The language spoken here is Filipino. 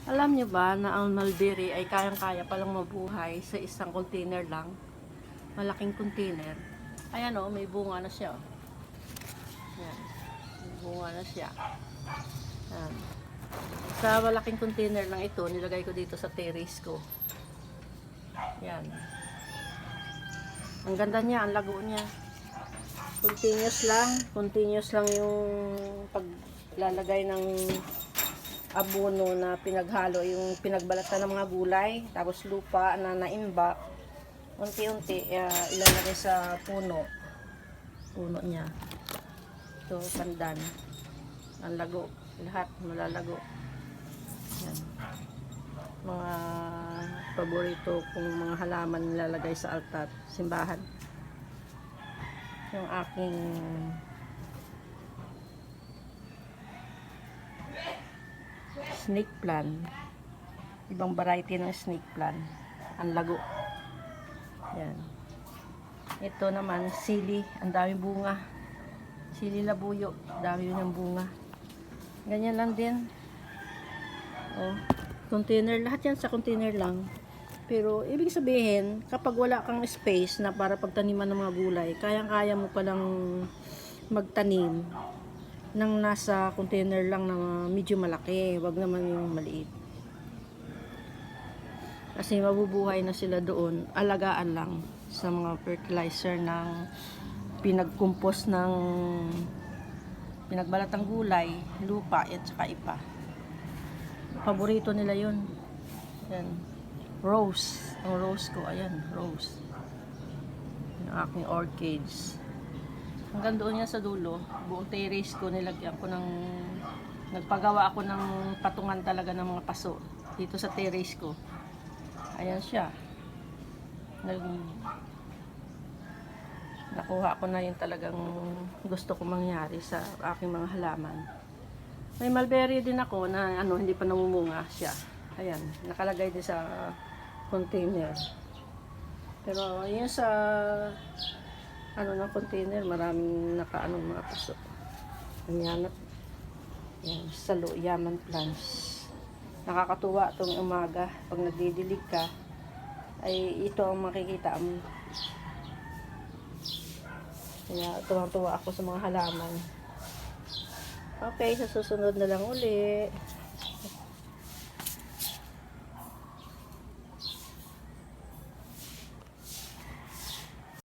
Alam nyo ba na ang mulberry ay kayang-kaya palang mabuhay sa isang container lang? Malaking container. Ayan o, may bunga na siya. Ayan. May bunga na siya. Ayan. Sa malaking container lang ito, nilagay ko dito sa terrace ko. Ayan. Ang ganda niya, ang lago niya. Continuous lang yung paglalagay ng abono na pinaghalo, yung pinagbalatan ng mga gulay, tapos lupa na naimba, unti-unti ilalagay sa puno niya. Ito, pandan, ang lago, lahat malalago. Yan. Mga paborito kong mga halaman nilalagay sa altar, simbahan. Yung aking snake plant, ibang variety ng snake plant, ang lago. Yan. Ito naman sili, ang daming bunga, sili labuyo, dami yun ng bunga. Ganyan lang din. Oh, container, lahat yan sa container lang. Pero ibig sabihin, kapag wala kang space na para pagtaniman ng mga gulay, kayang-kaya mo palang magtanim ng nasa container lang na medyo malaki, wag naman yung maliit. Kasi mabubuhay na sila doon, alagaan lang sa mga fertilizer ng pinagkumpos ng pinagbalatang gulay, lupa at saka ipa. Paborito nila yun. Yan. Rose. Ang rose ko, ayan, rose. Yung aking orchids. Hanggang doon yan sa dulo, buong terrace ko, nilagyan ko ng, nagpagawa ako ng patungan talaga ng mga paso dito sa terrace ko. Ayan siya. Nakuha ko na yung talagang gusto ko mangyari sa aking mga halaman. May mulberry din ako na hindi pa namumunga siya. Ayan, nakalagay din sa container. Pero yun sa ng container, maraming mga paso. Ang yanap. Yan, salo, yaman plants. Nakakatuwa itong umaga. Pag nagdidilig ka, ay ito ang makikita mo. Kaya tuwang-tuwa ako sa mga halaman. Okay, sa susunod na lang uli.